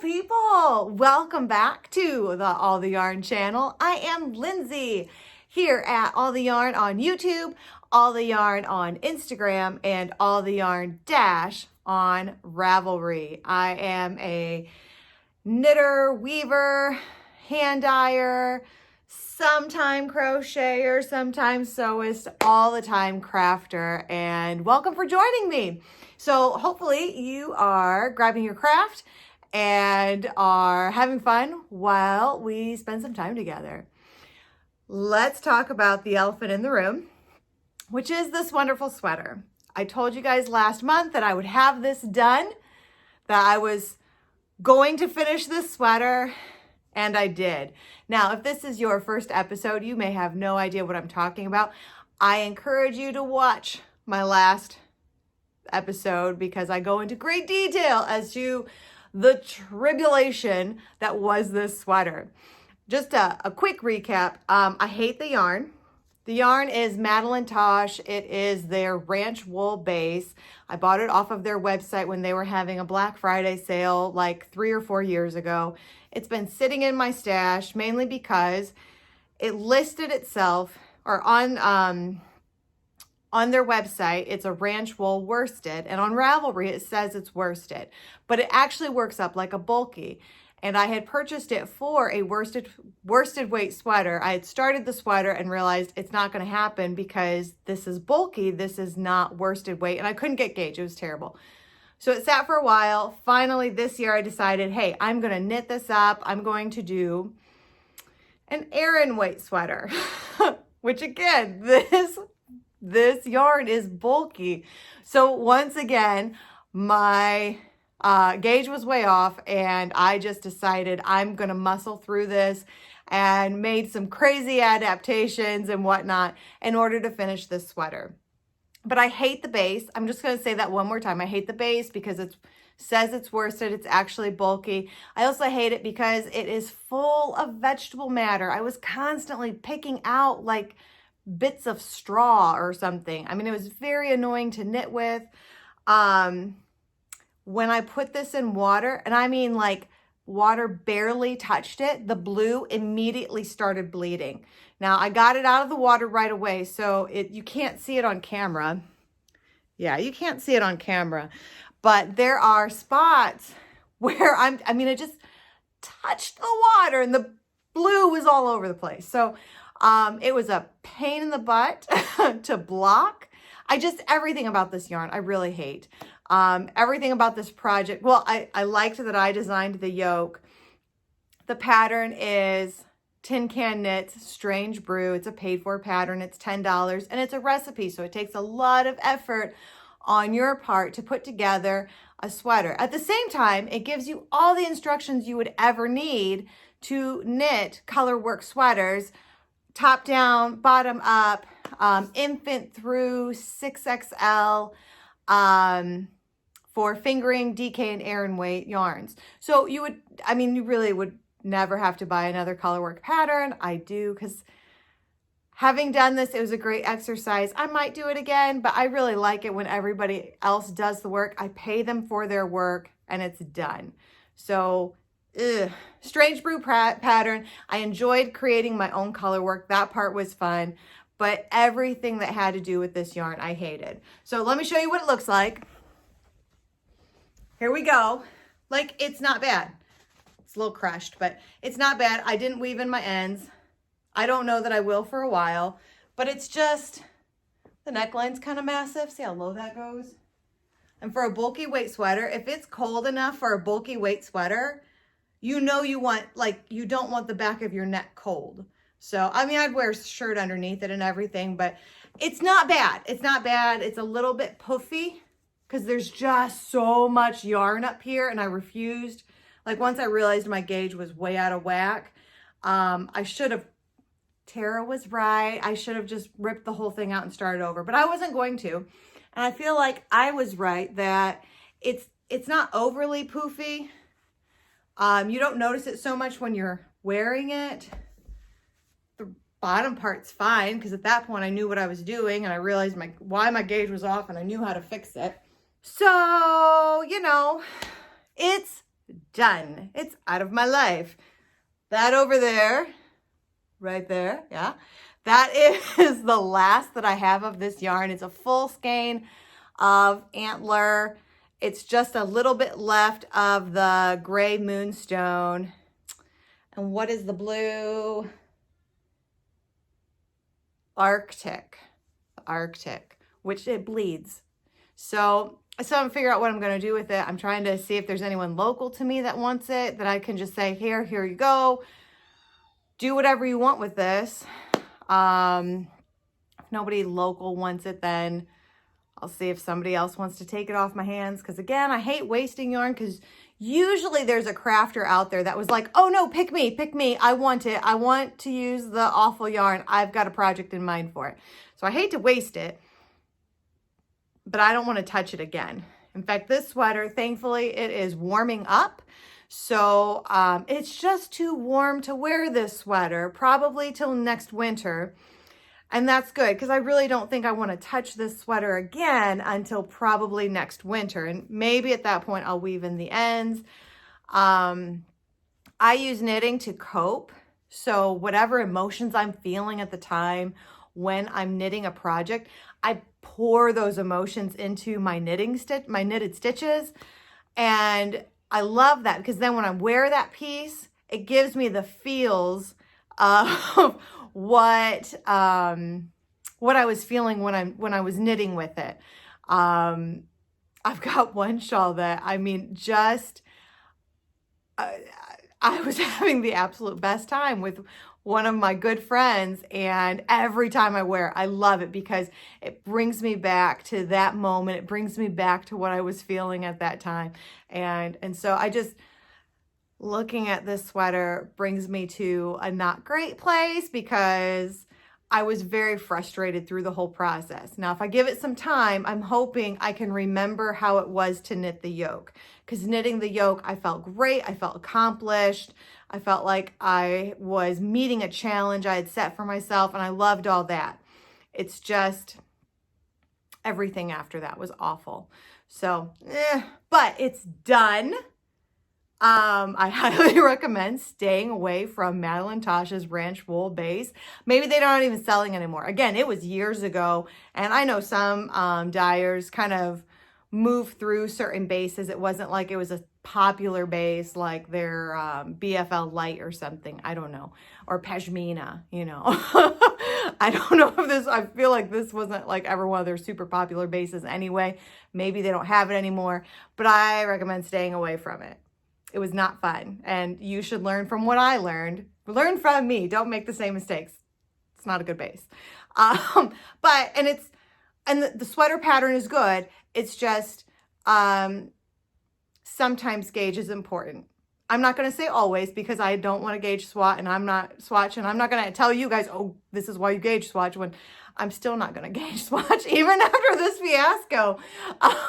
people, welcome back to the All the Yarn channel. I am Lindsay here at All the Yarn on YouTube, All the Yarn on Instagram, and All the Yarn Dash on Ravelry. I am a knitter, weaver, hand dyer, sometime crocheter, sometimes sewist, all the time crafter, and welcome for joining me. So hopefully you are grabbing your craft and are having fun while we spend some time together. Let's talk about the elephant in the room, which is this wonderful sweater. I told you guys last month that I would have this done, that I was going to finish this sweater, and I did. Now, if this is your first episode, you may have no idea what I'm talking about. I encourage you to watch my last episode because I go into great detail as to the tribulation that was this sweater. Just a quick recap. I hate the yarn. The yarn is Madelinetosh. It is their ranch wool base. I bought it off of their website when they were having a Black Friday sale like 3 or 4 years ago. It's been sitting in my stash mainly because it listed itself, or on their website, it's a ranch wool worsted, and on Ravelry it says it's worsted, but it actually works up like a bulky. And I had purchased it for a worsted weight sweater. I had started the sweater and realized it's not going to happen because this is bulky. This is not worsted weight, and I couldn't get gauge. It was terrible. So it sat for a while. Finally, this year I decided, hey, I'm going to knit this up. I'm going to do an Aran weight sweater, which again, this yarn is bulky. So once again, my gauge was way off, and I just decided I'm going to muscle through this and made some crazy adaptations and whatnot in order to finish this sweater. But I hate the base. I'm just going to say that one more time. I hate the base because it says it's worsted. It's actually bulky. I also hate it because it is full of vegetable matter. I was constantly picking out like bits of straw or something. I mean, it was very annoying to knit with. When I put this in water, and I mean like water barely touched it, the blue immediately started bleeding. Now I got it out of the water right away, so you can't see it on camera. Yeah, you can't see it on camera, but there are spots where it just touched the water and the blue was all over the place. So it was a pain in the butt to block. Everything about this yarn, I really hate. Everything about this project. Well, I liked that I designed the yoke. The pattern is Tin Can Knits Strange Brew. It's a paid for pattern. It's $10 and it's a recipe. So it takes a lot of effort on your part to put together a sweater. At the same time, it gives you all the instructions you would ever need to knit colorwork sweaters, top down, bottom up, infant through 6XL, for fingering, DK, and Aran weight yarns. So you really would never have to buy another colorwork pattern. I do, because having done this, it was a great exercise. I might do it again, but I really like it when everybody else does the work. I pay them for their work and it's done. So, Strange Brew pattern. I enjoyed creating my own colorwork. That part was fun, but everything that had to do with this yarn, I hated. So let me show you what it looks like. Here we go. Like, it's not bad. It's a little crushed, but it's not bad. I didn't weave in my ends. I don't know that I will for a while, but it's just, the neckline's kind of massive. See how low that goes? And for a bulky weight sweater, if it's cold enough for a bulky weight sweater, you know you don't want the back of your neck cold. So, I'd wear a shirt underneath it and everything, but it's not bad. It's not bad. It's a little bit puffy because there's just so much yarn up here, and I refused. Like, once I realized my gauge was way out of whack, Tara was right. I should have just ripped the whole thing out and started over, but I wasn't going to. And I feel like I was right that it's not overly poofy. You don't notice it so much when you're wearing it. The bottom part's fine because at that point I knew what I was doing and I realized why my gauge was off and I knew how to fix it. So, it's done. It's out of my life. That over there, right there, yeah. That is the last that I have of this yarn. It's a full skein of Antler. It's just a little bit left of the gray Moonstone. And what is the blue? Arctic, which it bleeds. So I'm trying to figure out what I'm going to do with it. I'm trying to see if there's anyone local to me that wants it, that I can just say, here you go. Do whatever you want with this. If nobody local wants it, then I'll see if somebody else wants to take it off my hands. Because again, I hate wasting yarn, because usually there's a crafter out there that was like, oh no, pick me. I want it. I want to use the awful yarn. I've got a project in mind for it. So I hate to waste it, but I don't want to touch it again. In fact, this sweater, thankfully, it is warming up. So it's just too warm to wear this sweater, probably till next winter. And that's good, because I really don't think I want to touch this sweater again until probably next winter. And maybe at that point I'll weave in the ends. I use knitting to cope. So whatever emotions I'm feeling at the time when I'm knitting a project, I pour those emotions into my knitted stitches. And I love that, because then when I wear that piece, it gives me the feels of what I was feeling when I was knitting with it. I've got one shawl that, I mean, just I was having the absolute best time with one of my good friends, and every time I wear it, I love it, because it brings me back to that moment. It brings me back to what I was feeling at that time. And so I just, looking at this sweater brings me to a not great place, because I was very frustrated through the whole process. Now, if I give it some time, I'm hoping I can remember how it was to knit the yoke, because knitting the yoke, I felt great. I felt accomplished. I felt like I was meeting a challenge I had set for myself, and I loved all that. It's just everything after that was awful. So, but it's done. I highly recommend staying away from Madelinetosh's ranch wool base. Maybe they're not even selling anymore. Again, it was years ago, and I know some dyers kind of move through certain bases. It wasn't like it was a popular base like their BFL Light or something. I don't know. Or Pashmina, you know. I don't know if this, I feel like this wasn't like ever one of their super popular bases anyway. Maybe they don't have it anymore, but I recommend staying away from it. It was not fun, and you should learn from what I learned. Learn from me. Don't make the same mistakes. It's not a good base. And the sweater pattern is good. It's just sometimes gauge is important. I'm not going to say always, because I don't want to gauge swatch, and I'm not swatch, and I'm not going to tell you guys, oh, this is why you gauge swatch, when I'm still not going to gauge swatch even after this fiasco.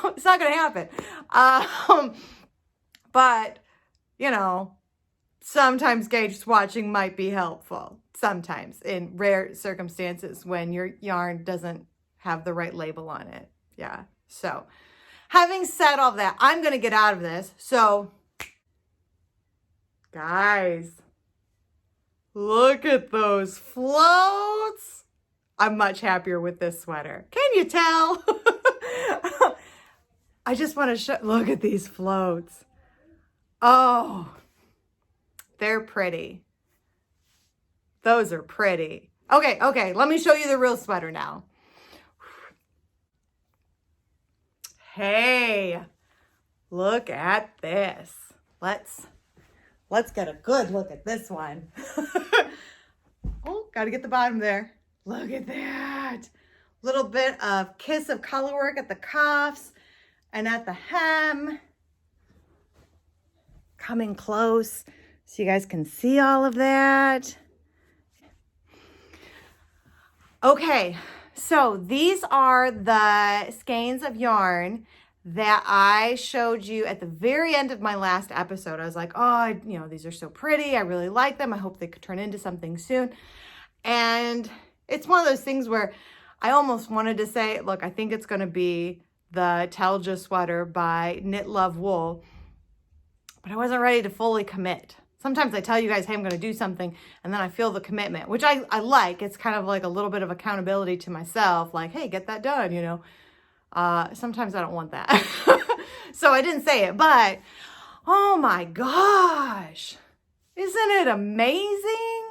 It's not going to happen. But you know, sometimes gauge swatching might be helpful. Sometimes, in rare circumstances when your yarn doesn't have the right label on it. Yeah. So having said all that, I'm going to get out of this. So guys, look at those floats. I'm much happier with this sweater. Can you tell? I just want to show, look at these floats. Oh, they're pretty. Those are pretty. Okay, let me show you the real sweater now. Hey, look at this. Let's get a good look at this one. Oh, got to get the bottom there. Look at that. Little bit of kiss of colorwork at the cuffs and at the hem. Coming close so you guys can see all of that. Okay, so these are the skeins of yarn that I showed you at the very end of my last episode. I was like, oh, these are so pretty. I really like them. I hope they could turn into something soon. And it's one of those things where I almost wanted to say, look, I think it's going to be the Telgia sweater by Knit Love Wool. but I wasn't ready to fully commit. Sometimes I tell you guys, hey, I'm going to do something, and then I feel the commitment, which I like. It's kind of like a little bit of accountability to myself, like, hey, get that done, you know. Sometimes I don't want that. So I didn't say it, but oh my gosh, isn't it amazing?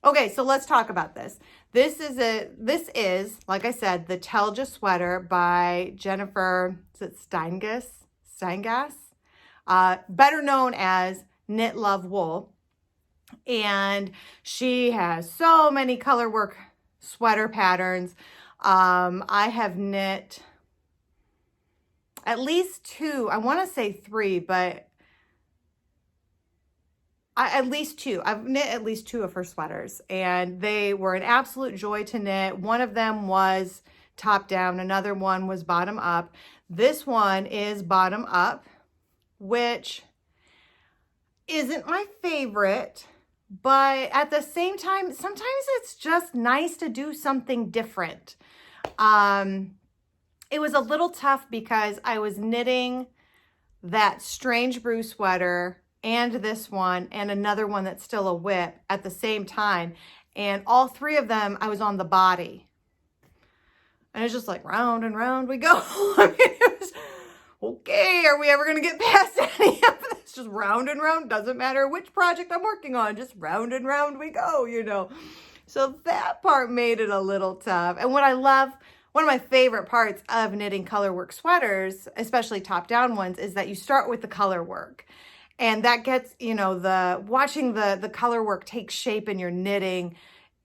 Okay, so let's talk about this. This is, like I said, the Telgia Sweater by Jennifer, is it Steingass? Better known as Knit Love Wool. And she has so many color work sweater patterns. I have knit at least 2. I want to say 3, but at least 2. I've knit at least 2 of her sweaters, and they were an absolute joy to knit. One of them was top down. Another one was bottom up. This one is bottom up, which isn't my favorite, but at the same time, sometimes it's just nice to do something different. It was a little tough because I was knitting that strange Brew sweater and this one and another one that's still a whip at the same time. And all 3 of them, I was on the body. And it's just like round and round we go. I mean, it was, okay, are we ever going to get past any of this? Just round and round. Doesn't matter which project I'm working on. Just round and round we go, you know. So that part made it a little tough. And what I love, one of my favorite parts of knitting color work sweaters, especially top down ones, is that you start with the color work. And that gets, you know, watching the color work take shape in your knitting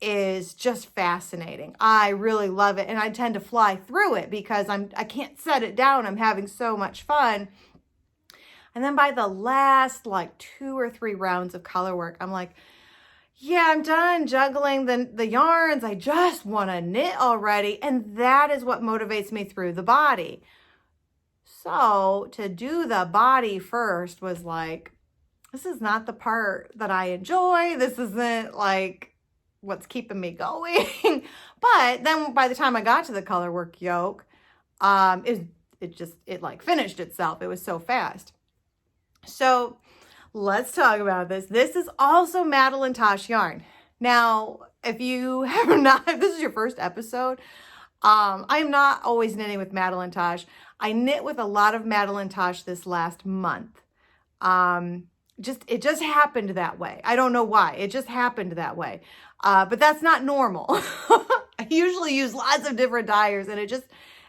is just fascinating. I really love it. And I tend to fly through it because I can't set it down. I'm having so much fun. And then by the last like 2 or 3 rounds of color work, I'm like, yeah, I'm done juggling the yarns. I just want to knit already. And that is what motivates me through the body. So to do the body first was like, this is not the part that I enjoy. This isn't like what's keeping me going. But then by the time I got to the color work yoke, it like finished itself. It was so fast. So let's talk about this. This is also Madelinetosh yarn. Now, if you have not, if this is your first episode, I'm not always knitting with Madelinetosh. I knit with a lot of Madelinetosh this last month. It just happened that way. I don't know why. It just happened that way. But that's not normal. I usually use lots of different dyers, and it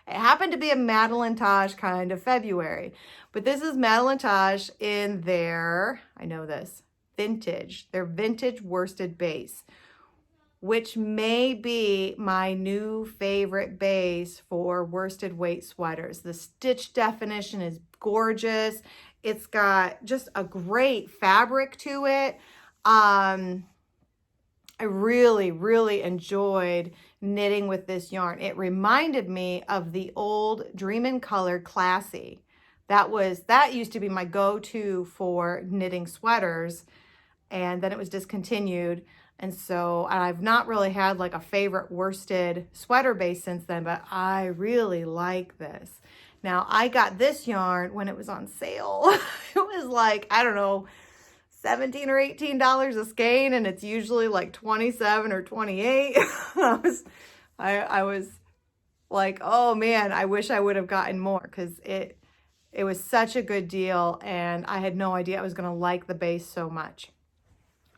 happened to be a Madelinetosh kind of February. But this is Madelinetosh in their, I know this, their vintage worsted base, which may be my new favorite base for worsted weight sweaters. The stitch definition is gorgeous. It's got just a great fabric to it. I really, really enjoyed knitting with this yarn. It reminded me of the old Dream in Color Classy. That used to be my go-to for knitting sweaters, and then it was discontinued. And so I've not really had like a favorite worsted sweater base since then, but I really like this. Now, I got this yarn when it was on sale. It was like, I don't know, $17 or $18 a skein, and it's usually like 27 or 28. I was like, oh man, I wish I would have gotten more because it was such a good deal, and I had no idea I was going to like the base so much.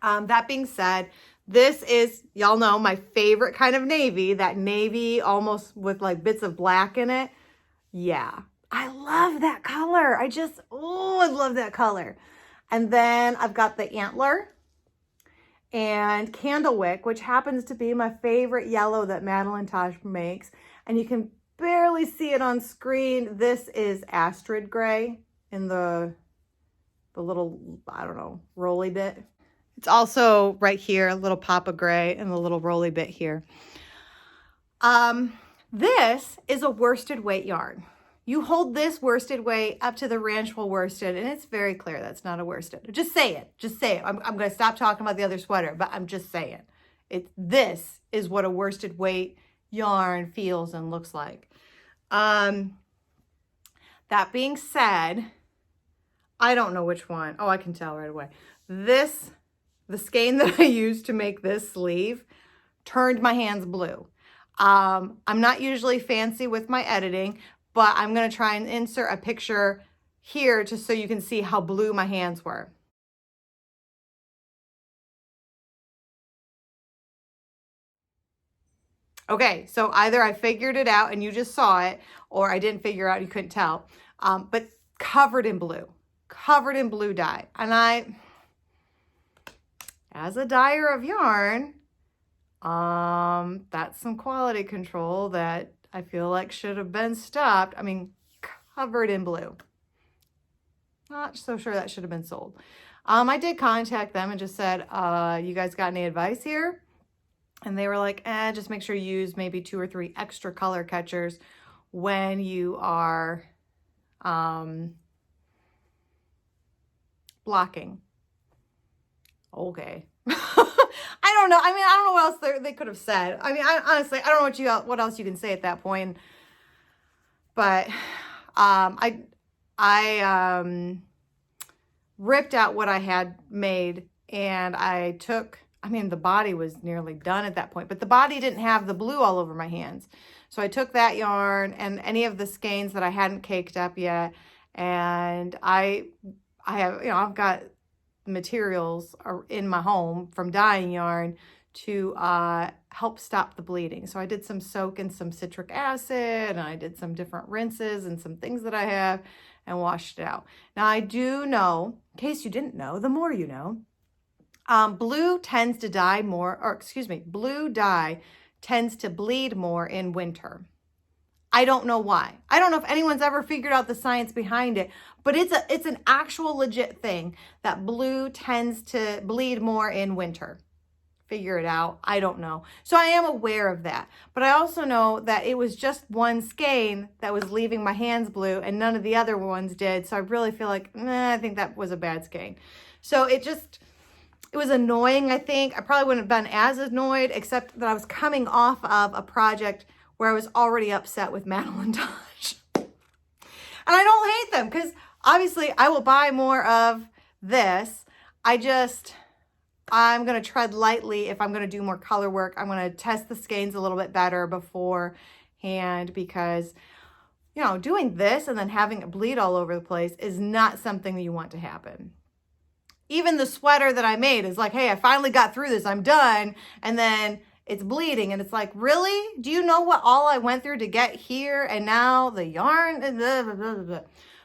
That being said, this is, y'all know, my favorite kind of navy, that navy almost with like bits of black in it. Yeah, I love that color. I love that color. And then I've got the Antler and Candlewick, which happens to be my favorite yellow that Madelinetosh makes. And you can barely see it on screen. This is Astrid gray in the little, I don't know, rolly bit. It's also right here, a little pop of gray and the little rolly bit here. This is a worsted weight yarn. You hold this worsted weight up to the ranch wool worsted, and it's very clear that's not a worsted. Just say it. Just say it. I'm going to stop talking about the other sweater, but I'm just saying. This is what a worsted weight yarn feels and looks like. That being said, I don't know which one. Oh, I can tell right away. The skein that I used to make this sleeve turned my hands blue. I'm not usually fancy with my editing, but I'm going to try and insert a picture here just so you can see how blue my hands were. Okay, so either I figured it out and you just saw it, or I didn't figure out, you couldn't tell, but covered in blue dye. And as a dyer of yarn, that's some quality control that I feel like should have been stopped. I mean, covered in blue. Not so sure that should have been sold. I did contact them and just said, you guys got any advice here? And they were like, just make sure you use maybe 2 or 3 extra color catchers when you are blocking. Okay. I don't know. I mean, I don't know what else they could have said. I mean, honestly, I don't know what else you can say at that point. But I ripped out what I had made, and I took, I mean, the body was nearly done at that point, but the body didn't have the blue all over my hands. So I took that yarn and any of the skeins that I hadn't caked up yet, and I have, you know, I've got materials in my home from dyeing yarn to help stop the bleeding. So I did some soak in some citric acid, and I did some different rinses and some things that I have, and washed it out. Now I do know, in case you didn't know, the more you know, blue tends to dye more, or excuse me, blue dye tends to bleed more in winter. I don't know why. I don't know if anyone's ever figured out the science behind it, but it's an actual legit thing that blue tends to bleed more in winter. Figure it out. I don't know. So I am aware of that. But I also know that it was just one skein that was leaving my hands blue and none of the other ones did. So I really feel like, I think that was a bad skein. So it was annoying, I think. I probably wouldn't have been as annoyed, except that I was coming off of a project where I was already upset with Madelinetosh. And I don't hate them, because obviously I will buy more of this. I'm going to tread lightly if I'm going to do more color work. I'm going to test the skeins a little bit better beforehand, because, you know, doing this and then having it bleed all over the place is not something that you want to happen. Even the sweater that I made is like, hey, I finally got through this. I'm done. And then it's bleeding. And it's like, really? Do you know what all I went through to get here? And now the yarn. Blah, blah, blah, blah.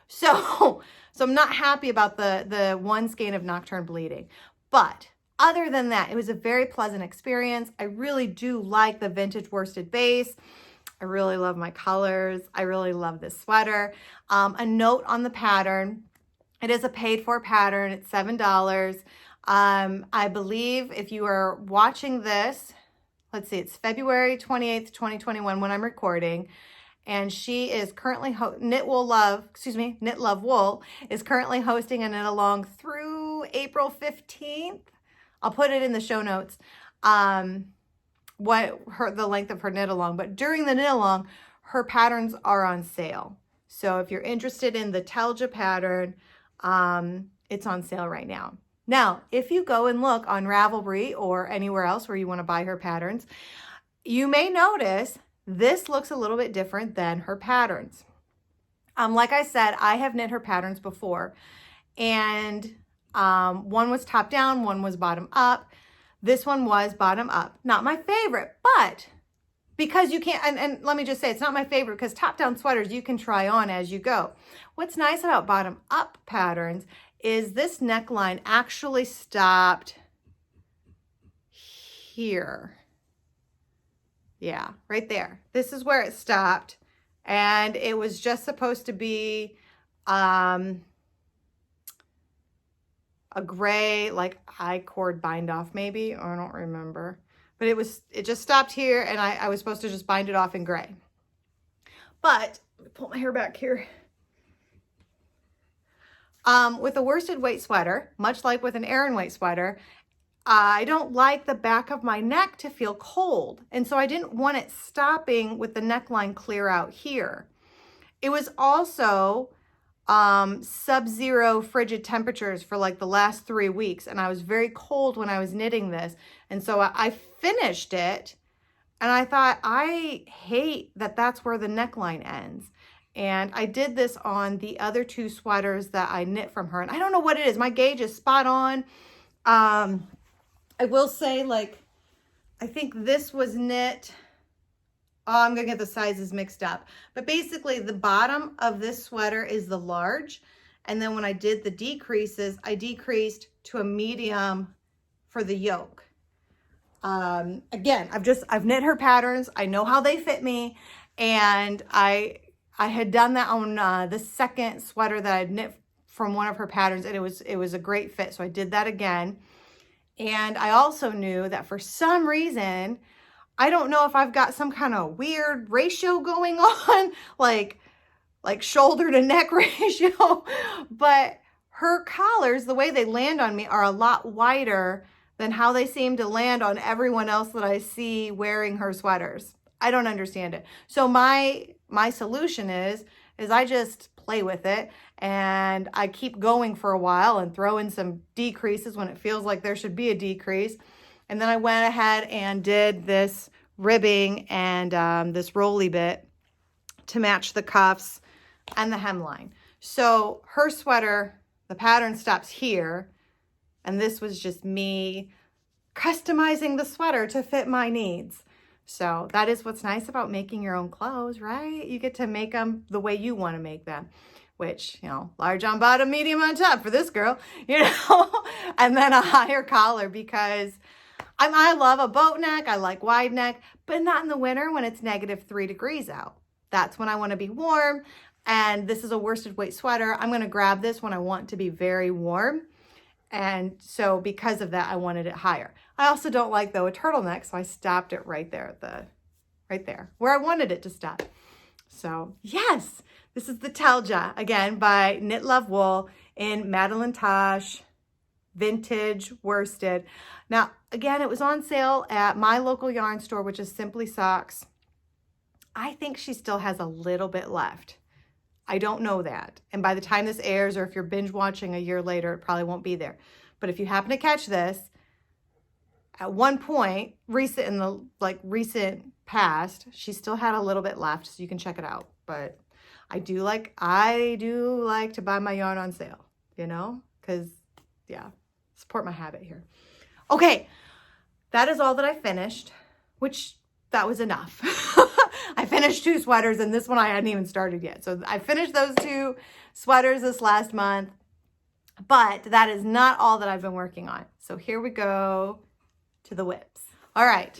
So I'm not happy about the one skein of Nocturne bleeding. But other than that, it was a very pleasant experience. I really do like the vintage worsted base. I really love my colors. I really love this sweater. A note on the pattern. It is a paid for pattern. It's $7. I believe if you are watching this, let's see, it's February 28th, 2021 when I'm recording. And she is currently, Knit Love Wool is currently hosting a knit along through April 15th. I'll put it in the show notes, the length of her knit along. But during the knit along, her patterns are on sale. So if you're interested in the Telja pattern, it's on sale right now. Now, if you go and look on Ravelry or anywhere else where you want to buy her patterns, you may notice this looks a little bit different than her patterns. Like I said, I have knit her patterns before, and one was top down, one was bottom up. This one was bottom up. Not my favorite, but because you can't, and let me just say, it's not my favorite because top down sweaters you can try on as you go. What's nice about bottom up patterns is this neckline actually stopped here. Yeah, right there. This is where it stopped. And it was just supposed to be a gray, like high cord bind off maybe, or I don't remember. But it just stopped here, and I was supposed to just bind it off in gray. But, let me pull my hair back here. With a worsted weight sweater, much like with an Aran weight sweater, I don't like the back of my neck to feel cold. And so I didn't want it stopping with the neckline clear out here. It was also sub-zero frigid temperatures for like the last 3 weeks. And I was very cold when I was knitting this. And so I finished it and I thought, I hate that that's where the neckline ends. And I did this on the other 2 sweaters that I knit from her. And I don't know what it is. My gauge is spot on. I will say, like, I think this was knit. Oh, I'm going to get the sizes mixed up. But basically, the bottom of this sweater is the large. And then when I did the decreases, I decreased to a medium for the yoke. Again, I've knit her patterns. I know how they fit me. And I had done that on the second sweater that I'd knit from one of her patterns. And it was a great fit. So I did that again. And I also knew that for some reason, I don't know if I've got some kind of weird ratio going on, like shoulder to neck ratio, but her collars, the way they land on me, are a lot wider than how they seem to land on everyone else that I see wearing her sweaters. I don't understand it. So my solution is I just play with it and I keep going for a while and throw in some decreases when it feels like there should be a decrease. And then I went ahead and did this ribbing and this rolly bit to match the cuffs and the hemline. So her sweater, the pattern stops here. And this was just me customizing the sweater to fit my needs. So that is what's nice about making your own clothes, right? You get to make them the way you want to make them, which, you know, large on bottom, medium on top for this girl, you know, and then a higher collar because I love a boat neck. I like wide neck, but not in the winter when it's -3 degrees out. That's when I want to be warm. And this is a worsted weight sweater. I'm going to grab this when I want to be very warm. And so because of that, I wanted it higher. I also don't like, though, a turtleneck, so I stopped it right there right there where I wanted it to stop. So yes, this is the Telja, again, by Knit Love Wool in Madelinetosh vintage worsted. Now, again, it was on sale at my local yarn store, which is Simply Socks. I think she still has a little bit left. I don't know that. And by the time this airs, or if you're binge watching a year later, it probably won't be there. But if you happen to catch this, at one point, in the recent past, she still had a little bit left, so you can check it out. But I do like to buy my yarn on sale, you know, because yeah, support my habit here. Okay, that is all that I finished, which that was enough. I finished 2 sweaters and this one I hadn't even started yet. So I finished those 2 sweaters this last month, but that is not all that I've been working on. So here we go to the whips. All right.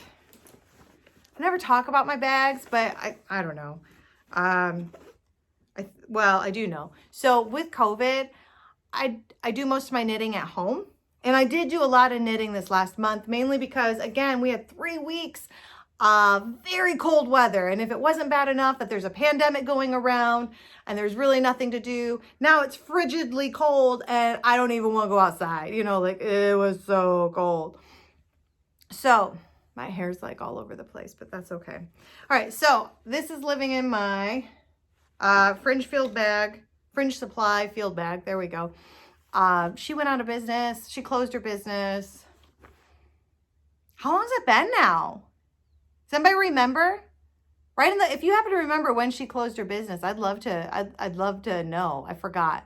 I never talk about my bags, but I don't know. Well, I do know. So with COVID, I do most of my knitting at home. And I did do a lot of knitting this last month, mainly because, again, we had 3 weeks of very cold weather. And if it wasn't bad enough that there's a pandemic going around and there's really nothing to do, now it's frigidly cold and I don't even want to go outside. You know, like it was so cold. So my hair's like all over the place, but that's okay. All right, so this is living in my Fringe Supply field bag. There we go. She went out of business. She closed her business. How long has it been now? Does anybody remember? If you happen to remember when she closed her business, I'd love to know. I forgot.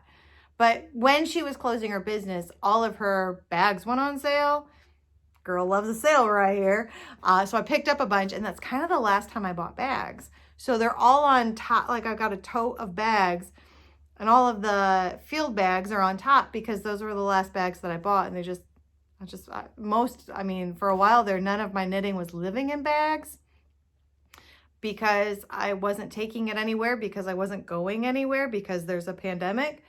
But when she was closing her business, all of her bags went on sale. Girl loves a sale right here. So I picked up a bunch, and that's kind of the last time I bought bags. So they're all on top. Like I've got a tote of bags, and all of the field bags are on top because those were the last bags that I bought. And for a while there, none of my knitting was living in bags because I wasn't taking it anywhere, because I wasn't going anywhere, because there's a pandemic.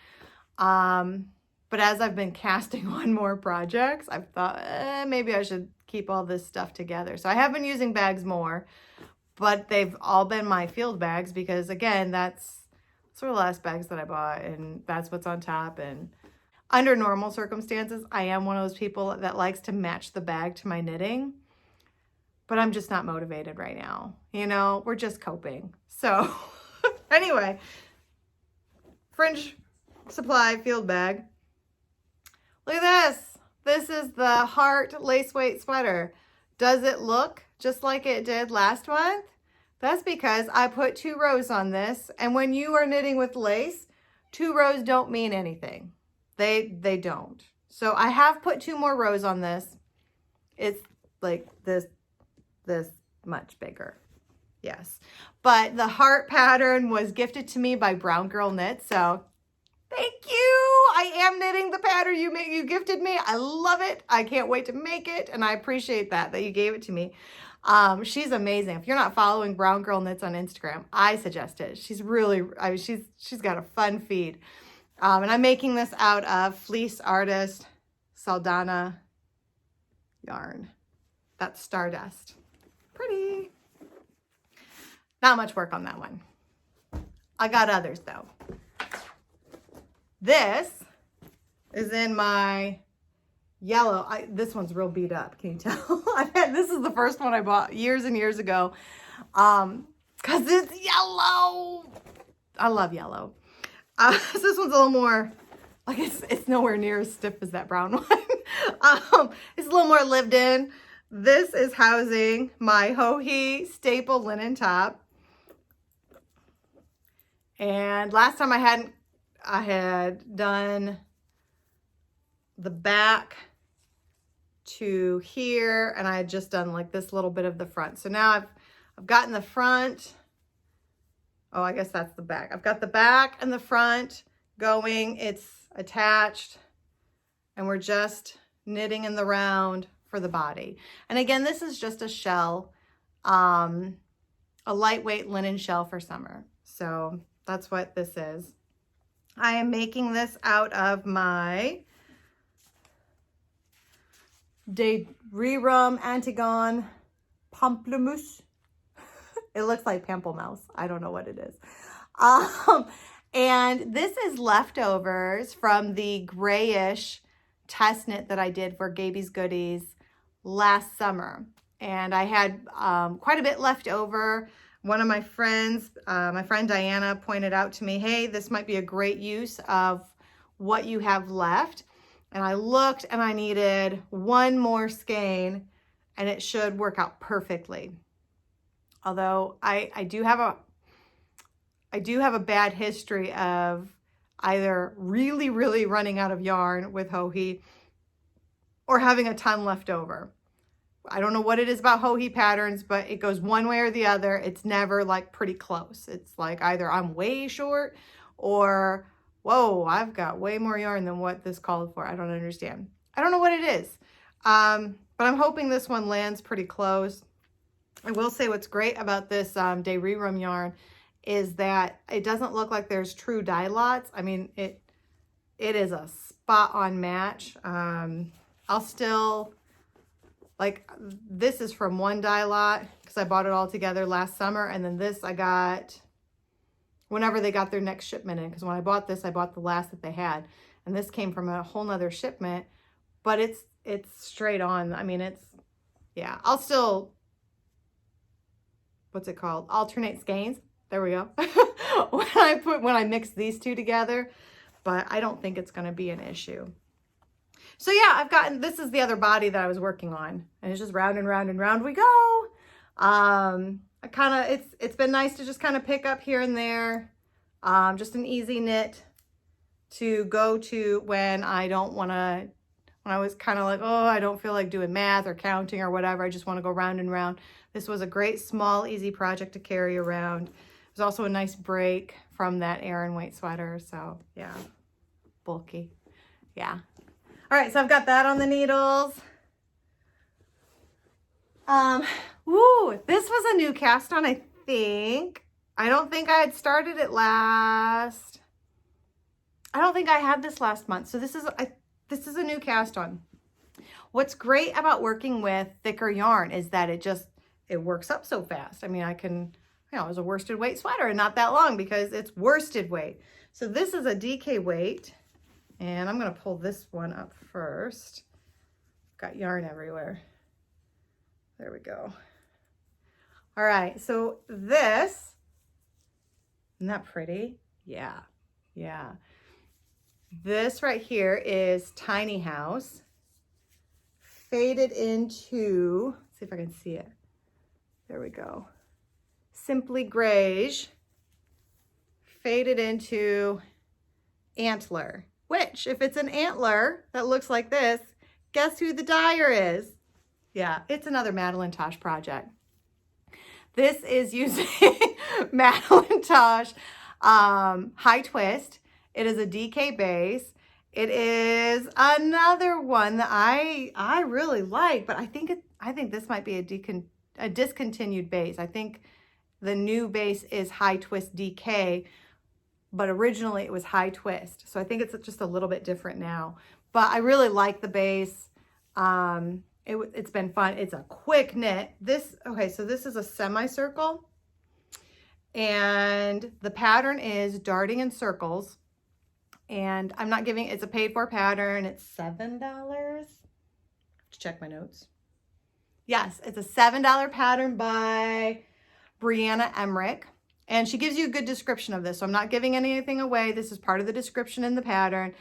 But as I've been casting on more projects, I've thought maybe I should keep all this stuff together. So I have been using bags more, but they've all been my field bags because, again, that's sort of the last bags that I bought, and that's what's on top. And under normal circumstances, I am one of those people that likes to match the bag to my knitting, but I'm just not motivated right now. You know, we're just coping. So anyway, Fringe supply field bag. Look at this. This is the Hart lace weight sweater. Does it look just like it did last month? That's because I put 2 rows on this, and when you are knitting with lace, 2 rows don't mean anything. They don't. So I have put 2 more rows on this. It's like this much bigger. Yes. But the heart pattern was gifted to me by Brown Girl Knit, so thank you. I am knitting the pattern you gifted me. I love it. I can't wait to make it, and I appreciate that you gave it to me. She's amazing. If you're not following Brown Girl Knits on Instagram, I suggest it. She's really, she's got a fun feed. And I'm making this out of Fleece Artist Saldanha yarn. That's Stardust. Pretty. Not much work on that one. I got others though. This is in my yellow. This one's real beat up. Can you tell? This is the first one I bought years and years ago. Cause it's yellow. I love yellow. So this one's a little more, like it's nowhere near as stiff as that brown one. It's a little more lived in. This is housing my Joji staple linen top. And last time I had done the back to here, and I had just done like this little bit of the front. So now I've gotten the front. Oh, I guess that's the back. I've got the back and the front going. It's attached, and we're just knitting in the round for the body. And again, this is just a shell, a lightweight linen shell for summer. So that's what this is. I am making this out of my Rerun Antigone Pamplemousse. It looks like Pamplemousse. I don't know what it is. And this is leftovers from the grayish test knit that I did for Gaby's Goodies last summer. And I had quite a bit left over. One of my friends, my friend Diana, pointed out to me, hey, this might be a great use of what you have left. And I looked and I needed 1 more skein, and it should work out perfectly. Although I do have a bad history of either really, really running out of yarn with Joji or having a ton left over. I don't know what it is about Joji patterns, but it goes one way or the other. It's never like pretty close. It's like either I'm way short or, whoa, I've got way more yarn than what this called for. I don't understand. I don't know what it is. But I'm hoping this one lands pretty close. I will say what's great about this Rerun yarn is that it doesn't look like there's true dye lots. I mean, it is a spot on match. I'll still, like, this is from one dye lot because I bought it all together last summer. And then this I got whenever they got their next shipment in. Because when I bought this, I bought the last that they had. And this came from a whole nother shipment. But it's straight on. I mean, yeah. I'll still, what's it called? Alternate skeins. There we go. when I mix these two together. But I don't think it's going to be an issue. So yeah, this is the other body that I was working on, and it's just round and round and round we go. It's been nice to just kind of pick up here and there. Just an easy knit to go to when I was kind of like, oh, I don't feel like doing math or counting or whatever. I just want to go round and round. This was a great, small, easy project to carry around. It was also a nice break from that Aran weight sweater. So yeah, bulky. Yeah. All right, so I've got that on the needles. This was a new cast on, I think. I don't think I had started it last. I don't think I had this last month. So this is a new cast on. What's great about working with thicker yarn is that it works up so fast. I mean, it was a worsted weight sweater and not that long because it's worsted weight. So this is a DK weight. And I'm going to pull this one up first. Got yarn everywhere. There we go. All right, so this, isn't that pretty? Yeah, yeah. This right here is Tiny House, faded into, let's see if I can see it. There we go. Simply Greige, faded into Antler, which if it's an antler that looks like this, guess who the dyer is? Yeah, it's another Madelinetosh project. This is using Madelinetosh High Twist. It is a DK base. It is another one that I really like, but I think this might be a discontinued base. I think the new base is High Twist DK, but originally it was High Twist. So I think it's just a little bit different now. But I really like the base. It's been fun. It's a quick knit. Okay, so this is a semicircle. And the pattern is darting in circles. And I'm not giving, it's a paid for pattern. It's $7. To check my notes. Yes, it's a $7 pattern by Brianna Emerick. And she gives you a good description of this. So I'm not giving anything away. This is part of the description in the pattern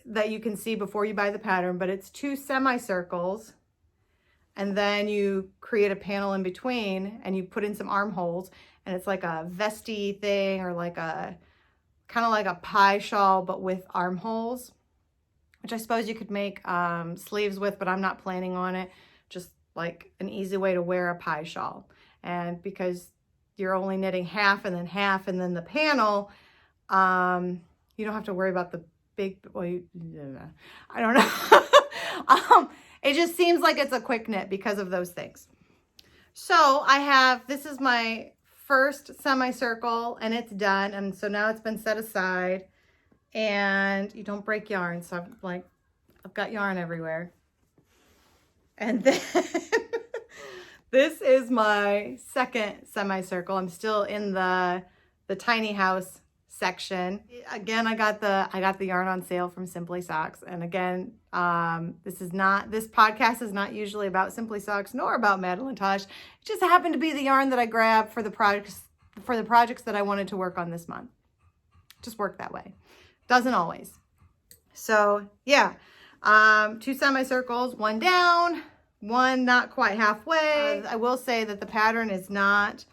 that you can see before you buy the pattern. But it's 2 semicircles. And then you create a panel in between and you put in some armholes. And it's like a vesty thing, or like a kind of like a pie shawl, but with armholes, which I suppose you could make sleeves with, but I'm not planning on it. Just like an easy way to wear a pie shawl. And because you're only knitting half and then the panel, you don't have to worry about the big, well, I don't know. It just seems like it's a quick knit because of those things. So this is my first semicircle and it's done. And so now it's been set aside, and you don't break yarn. So I've got yarn everywhere. And then this is my second semicircle. I'm still in the tiny house section. Again, I got the yarn on sale from Simply Socks. And again, this podcast is not usually about Simply Socks nor about Madelinetosh. It just happened to be the yarn that I grabbed for the projects that I wanted to work on this month. Just work that way. Doesn't always. So yeah, 2 semicircles, 1 down, 1 not quite halfway. I will say that the pattern is not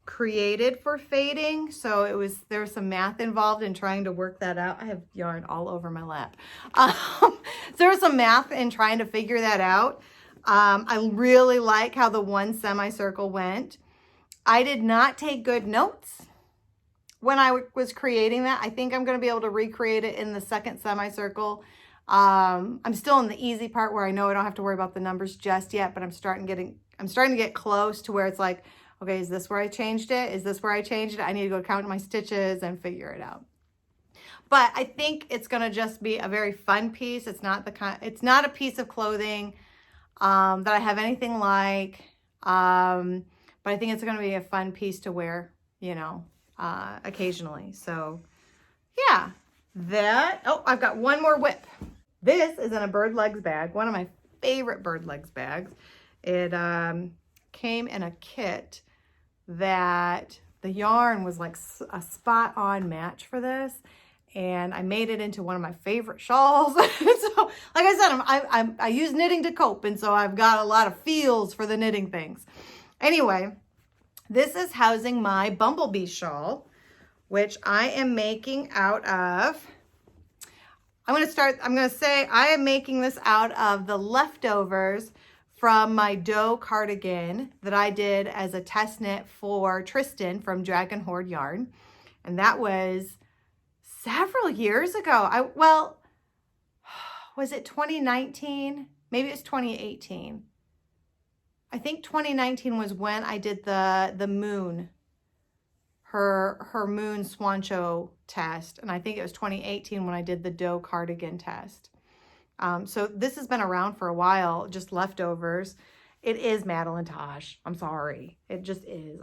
created for fading, so there was some math involved in trying to work that out. I have yarn all over my lap. So there was some math in trying to figure that out. I really like how the 1 semicircle went. I did not take good notes when I was creating that. I think I'm going to be able to recreate it in the second semicircle. I'm still in the easy part where I know I don't have to worry about the numbers just yet, but I'm starting to get close to where it's like, okay, is this where I changed it? Is this where I changed it? I need to go count my stitches and figure it out. But I think it's going to just be a very fun piece. It's not a piece of clothing that I have anything like. But I think it's going to be a fun piece to wear, occasionally. So yeah, I've got one more whip. This is in a bird legs bag, one of my favorite bird legs bags. It came in a kit that the yarn was like a spot on match for this, and I made it into one of my favorite shawls. So like I said, I use knitting to cope, and so I've got a lot of feels for the knitting things. Anyway, this is housing my Bumblebee Shawl, which I am making out of, I'm going to say I am making this out of the leftovers from my doe cardigan that I did as a test knit for Tristan from Dragon Horde Yarn. And that was several years ago. Was it 2019? Maybe it was 2018. I think 2019 was when I did the moon, her moon Swancho test. And I think it was 2018 when I did the doe cardigan test. So this has been around for a while, just leftovers. It is Madelinetosh. I'm sorry. It just is.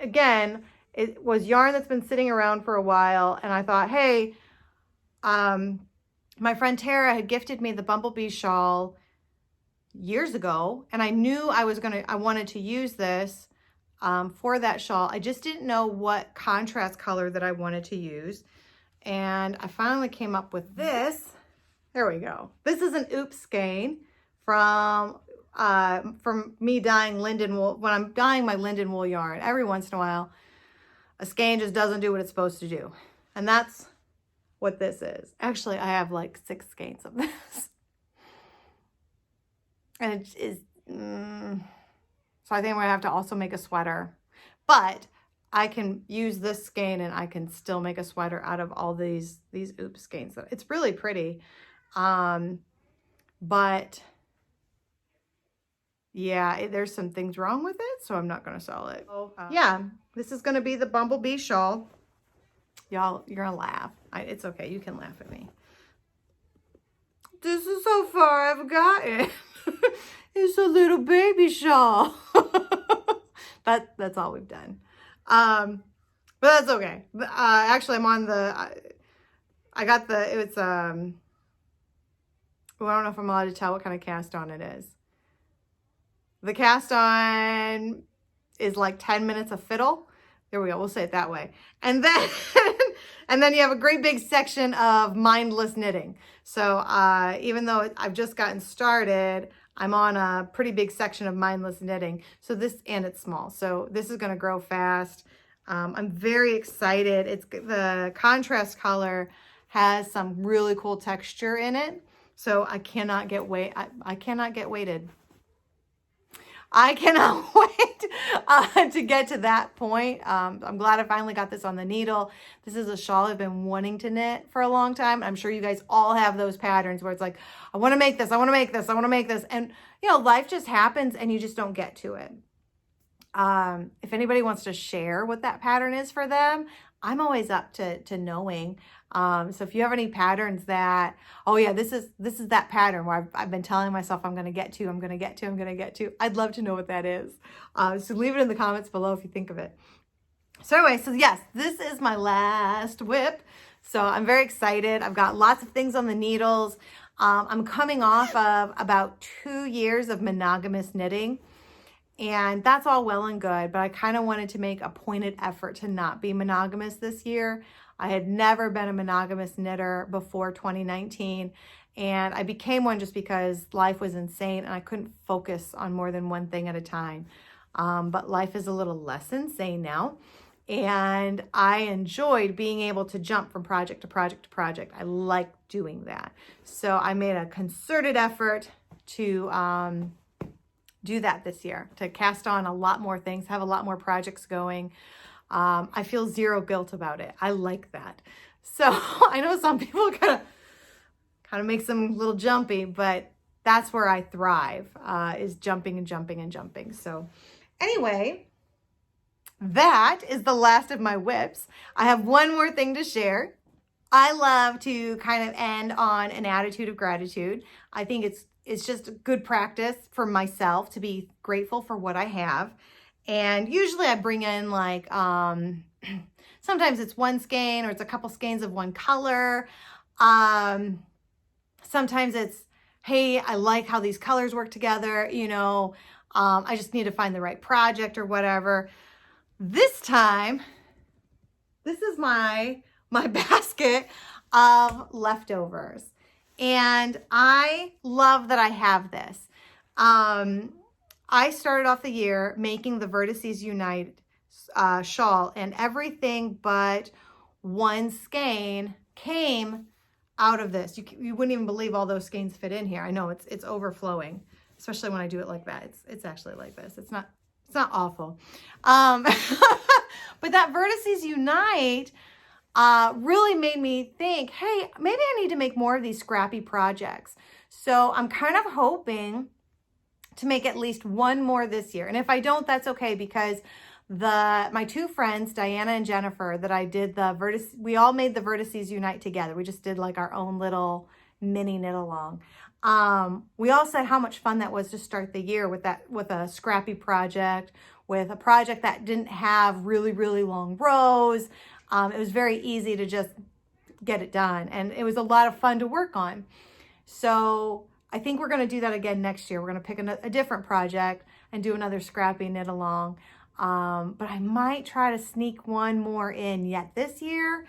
Again, it was yarn that's been sitting around for a while, and I thought, hey, my friend Tara had gifted me the Bumblebee Shawl years ago, and I knew I wanted to use this for that shawl. I just didn't know what contrast color that I wanted to use. And I finally came up with this. There we go. This is an oops skein from me dyeing LindenWool. When I'm dyeing my LindenWool yarn, every once in a while, a skein just doesn't do what it's supposed to do. And that's what this is. Actually, I have like 6 skeins of this. And it is, so I think I'm gonna have to also make a sweater. But I can use this skein and I can still make a sweater out of all these oops skeins. So it's really pretty. But yeah, there's some things wrong with it, so I'm not gonna sell it. Yeah, this is gonna be the Bumblebee Shawl. Y'all, you're gonna laugh. It's okay, you can laugh at me. This is how far I've gotten. It's a little baby shawl. That's all we've done. But that's okay. Actually, I'm on the, I got the, it's, well, I don't know if I'm allowed to tell what kind of cast on it is. The cast on is like 10 minutes of fiddle. There we go. We'll say it that way. And then, and then you have a great big section of mindless knitting. So even though I've just gotten started, I'm on a pretty big section of mindless knitting. So this, and it's small. So this is going to grow fast. I'm very excited. It's the contrast color has some really cool texture in it. So I cannot get I cannot get weighted. I cannot wait to get to that point. I'm glad I finally got this on the needle. This is a shawl I've been wanting to knit for a long time. I'm sure you guys all have those patterns where it's like, I want to make this, I want to make this, I want to make this. And, you know, life just happens and you just don't get to it. If anybody wants to share what that pattern is for them, I'm always up to knowing. So if you have any patterns that, oh yeah, this is that pattern where I've been telling myself I'm going to get to, I'd love to know what that is. So leave it in the comments below if you think of it. So anyway, so yes, this is my last whip. So I'm very excited. I've got lots of things on the needles. I'm coming off of about 2 years of monogamous knitting. And that's all well and good, but I kind of wanted to make a pointed effort to not be monogamous this year. I had never been a monogamous knitter before 2019, and I became one just because life was insane and I couldn't focus on more than one thing at a time. But life is a little less insane now, and I enjoyed being able to jump from project to project to project. I like doing that. So I made a concerted effort to do that this year, to cast on a lot more things, have a lot more projects going. I feel zero guilt about it. I like that. So I know some people kind of makes them a little jumpy, but that's where I thrive, is jumping and jumping and jumping. So anyway, that is the last of my whips. I have one more thing to share. I love to kind of end on an attitude of gratitude. I think it's just good practice for myself to be grateful for what I have. And usually I bring in like, sometimes it's one skein or it's a couple skeins of one color. Sometimes it's, hey, I like how these colors work together. You know, I just need to find the right project or whatever. This time, this is my basket of leftovers. And I love that I have this. I started off the year making the Vertices Unite shawl, and everything but one skein came out of this. You wouldn't even believe all those skeins fit in here. I know it's overflowing, especially when I do it like that. It's actually like this. It's not awful. But that Vertices Unite really made me think, hey, maybe I need to make more of these scrappy projects. So I'm kind of hoping to make at least one more this year. And if I don't, that's okay, because my two friends, Diana and Jennifer, that I did we all made the Vertices Unite together. We just did like our own little mini knit along. We all said how much fun that was to start the year with a scrappy project, with a project that didn't have really, really long rows. It was very easy to just get it done. And it was a lot of fun to work on. So I think we're going to do that again next year. We're going to pick a different project and do another scrappy knit along. But I might try to sneak one more in yet this year.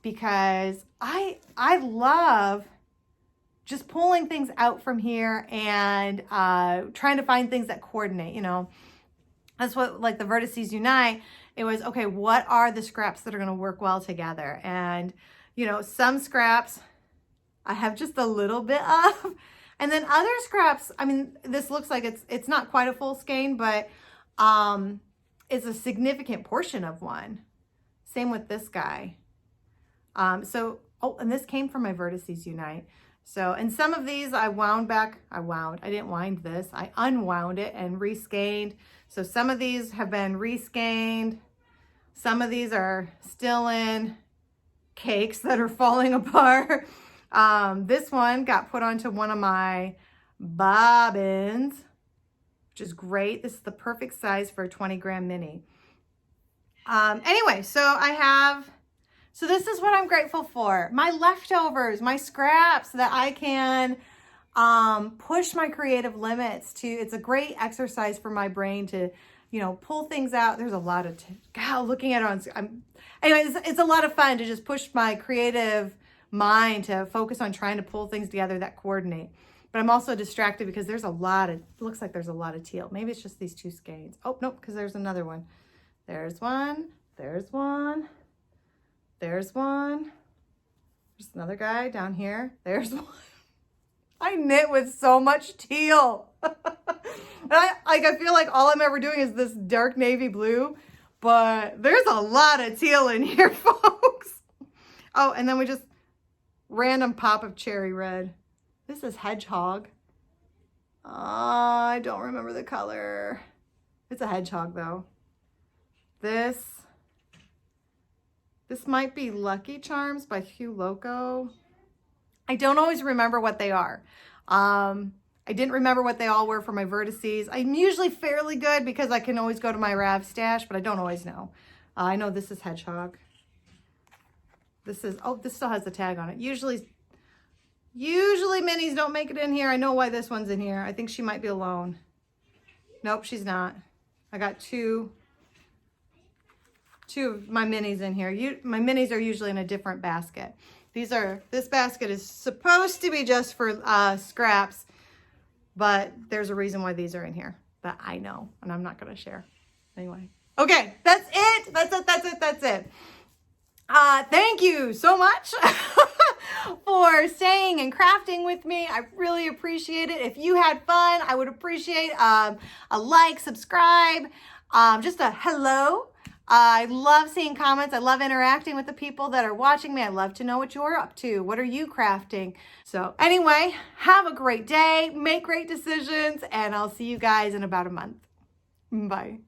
because I love just pulling things out from here and trying to find things that coordinate, you know. That's what, like the Vertices Unite, it was, okay, what are the scraps that are going to work well together? And, you know, some scraps I have just a little bit of, and then other scraps, I mean, this looks like it's not quite a full skein, but it's a significant portion of one. Same with this guy. And this came from my Vertices Unite. So, and some of these I didn't wind this, I unwound it and reskeined. So some of these have been reskeined. Some of these are still in cakes that are falling apart. This one got put onto one of my bobbins, which is great. This is the perfect size for a 20-gram mini. Anyway, so this is what I'm grateful for. My leftovers, my scraps that I can push my creative limits to. It's a great exercise for my brain to, you know, pull things out. There's a lot of, looking at it anyways, it's a lot of fun to just push my creative mind to focus on trying to pull things together that coordinate. But I'm also distracted because there's looks like there's a lot of teal. Maybe it's just these two skeins. Oh, nope, because there's another one. There's one, there's one, there's one. There's another guy down here. There's one. I knit with so much teal. And I feel like all I'm ever doing is this dark navy blue, but there's a lot of teal in here, folks. Oh, and then we just random pop of cherry red. This is hedgehog. I don't remember the color. It's a hedgehog though. This might be Lucky Charms by Hugh Loco. I don't always remember what they are. I didn't remember what they all were for my Vertices. I'm usually fairly good because I can always go to my Rav stash, but I don't always know. I know this is hedgehog. This still has the tag on it. Usually minis don't make it in here. I know why this one's in here. I think she might be alone. Nope, she's not. I got two of my minis in here. My minis are usually in a different basket. This basket is supposed to be just for scraps, but there's a reason why these are in here that I know, and I'm not going to share. Anyway. Okay, that's it. That's it. Thank you so much for staying and crafting with me. I really appreciate it. If you had fun, I would appreciate a like, subscribe, just a hello. I love seeing comments. I love interacting with the people that are watching me. I love to know what you're up to. What are you crafting? So anyway, have a great day, make great decisions, and I'll see you guys in about a month. Bye.